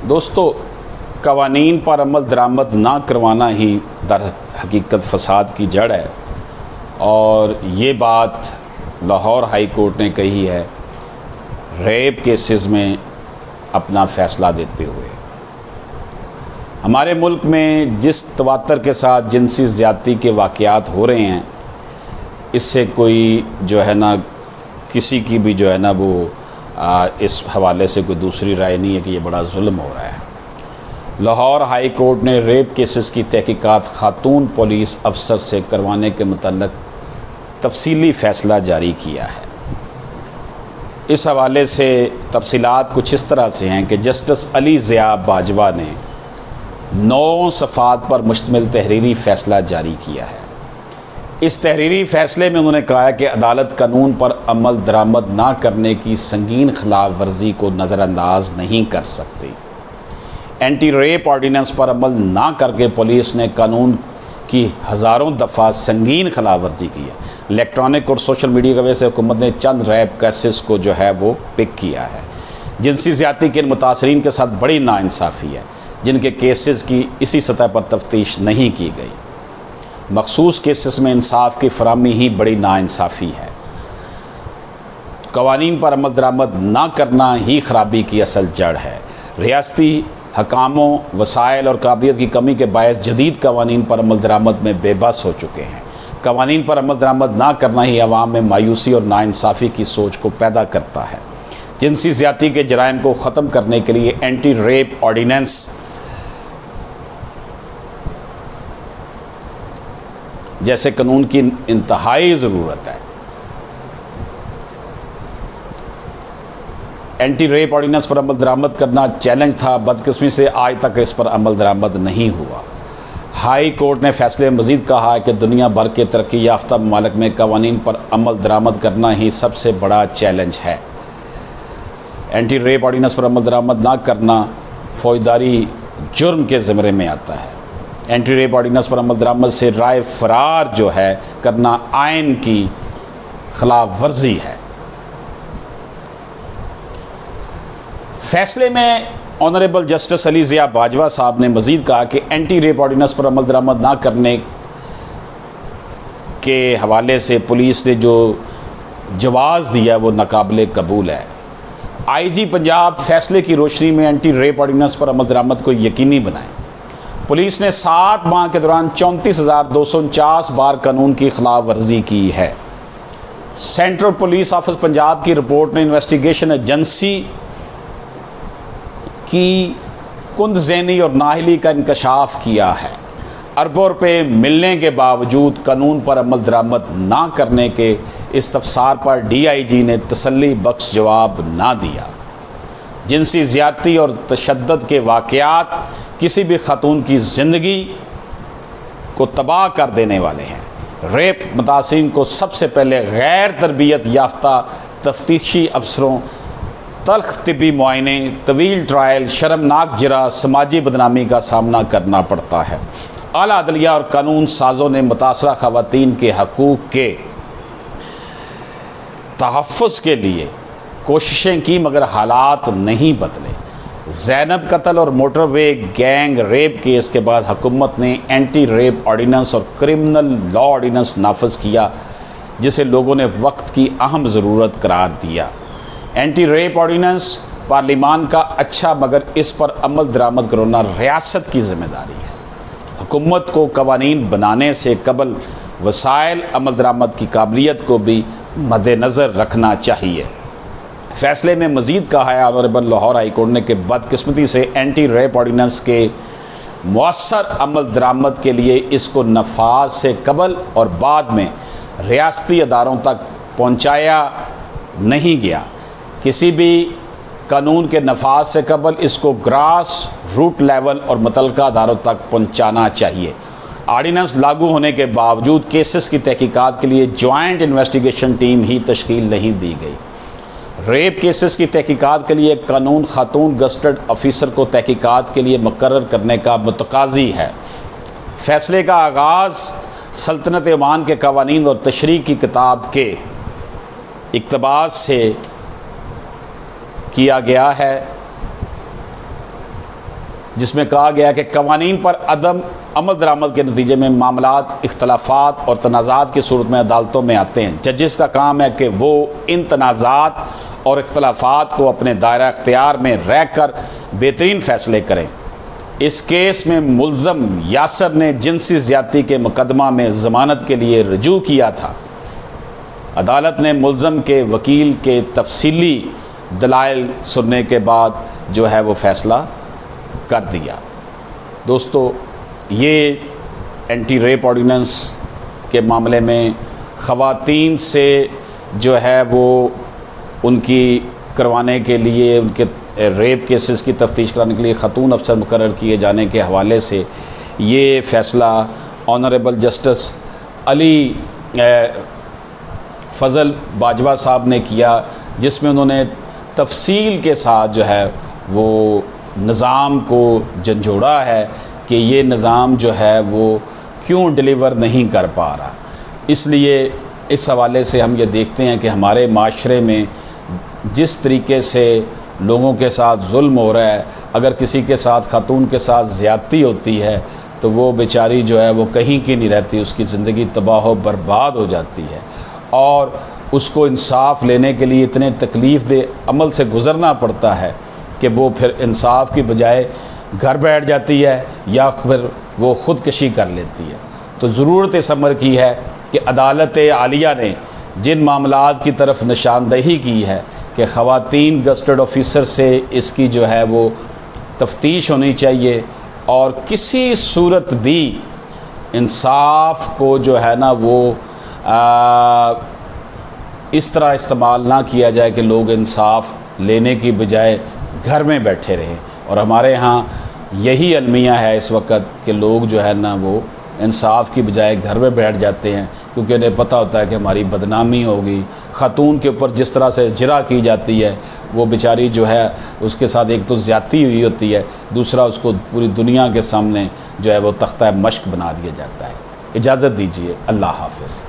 दोस्तों, कवानीन पर अमल दरामद ना करवाना ही दर हकीकत फ़साद की जड़ है और ये बात लाहौर हाई कोर्ट ने कही है रेप केसेस में अपना फ़ैसला देते हुए। हमारे मुल्क में जिस तवातर के साथ जिनसी ज़्यादती के वाक़यात हो रहे हैं, इससे कोई जो है ना किसी की भी जो है ना वो इस हवाले से कोई दूसरी राय नहीं है कि ये बड़ा जुल्म हो रहा है। लाहौर हाई कोर्ट ने रेप केसेस की तहकीकात खातून पुलिस अफसर से करवाने के मुतल्लिक़ तफसीली फ़ैसला जारी किया है। इस हवाले से तफसीलात कुछ इस तरह से हैं कि जस्टिस अली ज़िया बाजवा ने 9 सफ़ात पर मुश्तमिल तहरीरी फ़ैसला जारी किया है। इस तहरीरी फ़ैसले में उन्होंने कहा है कि अदालत कानून पर अमल दरामद ना करने की संगीन खिलाफ वर्जी को नज़रअंदाज नहीं कर सकती। एंटी रेप ऑर्डीनेंस पर अमल ना करके पुलिस ने कानून की हज़ारों दफ़ा संगीन खिलाफ वर्जी की है। इलेक्ट्रॉनिक और सोशल मीडिया की वजह से हुकूमत ने चंद रेप केसेस को जो है वो पिक किया है। जिनसी ज़्यादती के मुतासरीन के साथ बड़ी नाइंसाफ़ी है जिनके केसेस की इसी सतह पर तफ्तीश नहीं की गई। मखसूस केसेस में इंसाफ की फराहमी ही बड़ी नाइंसाफ़ी है। कवानीन पर अमल दरामद ना करना ही खराबी की असल जड़ है। रियासती हकामों वसाइल और काबिलियत की कमी के बायस जदीद कवानीन पर अमल दरामद में बेबस हो चुके हैं। कवानीन पर अमल दरामद ना करना ही अवाम में मायूसी और नाइंसाफ़ी की सोच को पैदा करता है। जिनसी ज़्यादती के जराइम को ख़त्म करने के लिए एंटी रेप ऑर्डीनेंस जैसे कानून की इंतहाई ज़रूरत है। एंटी रेप ऑर्डीनेंस पर अमल दरामद करना चैलेंज था। बदकिस्मती से आज तक इस पर अमल दरामद नहीं हुआ। हाई कोर्ट ने फैसले में मज़ीद कहा है कि दुनिया भर के तरक्की याफ्ता ममालिक में कवानीन पर अमल दरामद करना ही सबसे बड़ा चैलेंज है। एंटी रेप ऑर्डीनेंस पर अमल दरामद ना करना फौजदारी जुर्म के ज़िम्मे में आता है। एंटी रेप ऑर्डीनेंस पर अमल दरामद से राय फरार जो है करना आइन की खिलाफ वर्जी है। फैसले में ऑनरेबल जस्टिस अली ज़िया बाजवा साहब ने मज़ीद कहा कि एंटी रेप ऑर्डीनेंस पर अमल दरामद ना करने के हवाले से पुलिस ने जो जवाज़ दिया वो नाकाबिले कबूल है। IG पंजाब फैसले की रोशनी में एंटी रेप ऑर्डीनेंस पर अमल दरामद को यकीनी बनाए। पुलिस ने 7 माह के दौरान 34,249 बार कानून की खिलाफ वर्जी की है। सेंट्रल पुलिस ऑफिस पंजाब की रिपोर्ट ने इन्वेस्टिगेशन एजेंसी की कुंदज़ैनी और नाहली का इंकशाफ किया है। अरबों रुपये मिलने के बावजूद कानून पर अमल दरामद ना करने के इस्तफसार पर DIG ने तसल्ली बख्श जवाब ना दिया। जिनसी ज़्यादती और तशद्दुद के वाक़यात किसी भी खातून की ज़िंदगी को तबाह कर देने वाले हैं। रेप मुतासिरीन को सबसे पहले गैर तरबियत याफ्ता तफ्तीशी अफसरों, तल्ख तिब्बी मुआयने, तवील ट्रायल, शर्मनाक जरा, समाजी बदनामी का सामना करना पड़ता है। आला अदलिया और कानून साज़ों ने मुतासरा ख़वातीन के हकूक़ के तहफ़्फ़ुज़ के लिए कोशिशें की मगर हालात नहीं बदले। ज़ैनब कत्ल और मोटरवे गैंग रेप केस के बाद हुकूमत ने एंटी रेप ऑर्डीनेंस और क्रिमिनल लॉ ऑर्डीनेंस नाफिज किया जिसे लोगों ने वक्त की अहम ज़रूरत करार दिया। एंटी रेप ऑर्डीनेंस पार्लिमान का अच्छा मगर इस पर अमल दरामद करना रियासत की ज़िम्मेदारी है। हुकूमत को कवानीन बनाने से कबल वसाइल अमल दरामद की काबिलियत को भी मद्देनज़र रखना चाहिए। फैसले में मज़ीद कहा है ऑनरेबल लाहौर हाई कोर्ट ने कि बदकिस्मती से एंटी रेप ऑर्डीनेंस के मौसर अमल दरामद के लिए इसको नफाज से कबल और बाद में रियासती अदारों तक पहुँचाया नहीं गया। किसी भी कानून के नफाज से कबल इसको ग्रास रूट लेवल और मुतल्लिका अदारों तक पहुँचाना चाहिए। ऑर्डीनेंस लागू होने के बावजूद केसेस की तहकीकात के लिए जॉइंट इन्वेस्टिगेशन टीम ही तश्कील नहीं दी गई। रेप केसेस की तहकीकात के लिए कानून खातून गज़टेड ऑफिसर को तहकीकात के लिए मुकर्रर करने का मुतकाज़ी है। फैसले का आगाज़ सल्तनत ओमान के कवानीन और तशरीह की किताब के इक़्तिबास से किया गया है। जिसमें कहा गया कि कवानीन पर अदम अमल दरामद के नतीजे में मामलात इख्तलाफात और तनाज़ात की सूरत में अदालतों में आते हैं। जजेस का काम है कि वो इन तनाज़ात और इख्तलाफात को अपने दायरा इख्तियार में रह कर बेहतरीन फ़ैसले करें। इस केस में मुल्ज़म यासर ने जिनसी ज़्यादती के मुकदमा में ज़मानत के लिए रजू किया था। अदालत ने मुल्ज़म के वकील के तफसीली दलाइल सुनने के बाद जो है वो फ़ैसला कर दिया। दोस्तों, ये एंटी रेप ऑर्डिनेंस के मामले में ख़वातीन से जो है वो उनकी करवाने के लिए, उनके रेप केसेस की तफ्तीश कराने के लिए ख़ातून अफसर मुकर्रर किए जाने के हवाले से ये फ़ैसला ऑनरेबल जस्टिस अली फ़ज़ल बाजवा साहब ने किया, जिसमें उन्होंने तफसील के साथ जो है वो निज़ाम को झंझोड़ा है कि ये निज़ाम जो है वो क्यों डिलीवर नहीं कर पा रहा। इसलिए इस हवाले से हम ये देखते हैं कि हमारे माशरे में जिस तरीके से लोगों के साथ जुल्म हो रहा है, अगर किसी के साथ खातून के साथ ज़्यादती होती है तो वो बेचारी जो है वो कहीं की नहीं रहती, उसकी ज़िंदगी तबाह व बर्बाद हो जाती है और उसको इंसाफ लेने के लिए इतने तकलीफ़ दे अमल से गुज़रना पड़ता है कि वो फिर इंसाफ की बजाय घर बैठ जाती है या फिर वो ख़ुदकशी कर लेती है। तो ज़रूरत इस अमर की है कि अदालत आलिया ने जिन मामलात की तरफ निशानदही की है कि ख़वातीन गज़टेड ऑफिसर से इसकी जो है वो तफ्तीश होनी चाहिए और किसी सूरत भी इंसाफ को जो है ना वो इस तरह इस्तेमाल ना किया जाए कि लोग इंसाफ लेने की बजाय घर में बैठे रहें। और हमारे यहाँ यही अलमिया है इस वक्त कि लोग जो है ना वो इंसाफ की बजाय घर में बैठ जाते हैं, क्योंकि उन्हें पता होता है कि हमारी बदनामी होगी। ख़ातून के ऊपर जिस तरह से जिरा की जाती है, वो बेचारी जो है उसके साथ एक तो ज़्यादती हुई होती है, दूसरा उसको पूरी दुनिया के सामने जो है वो तख्ता मश्क बना दिया जाता है। इजाज़त दीजिए, अल्लाह हाफ़िज़।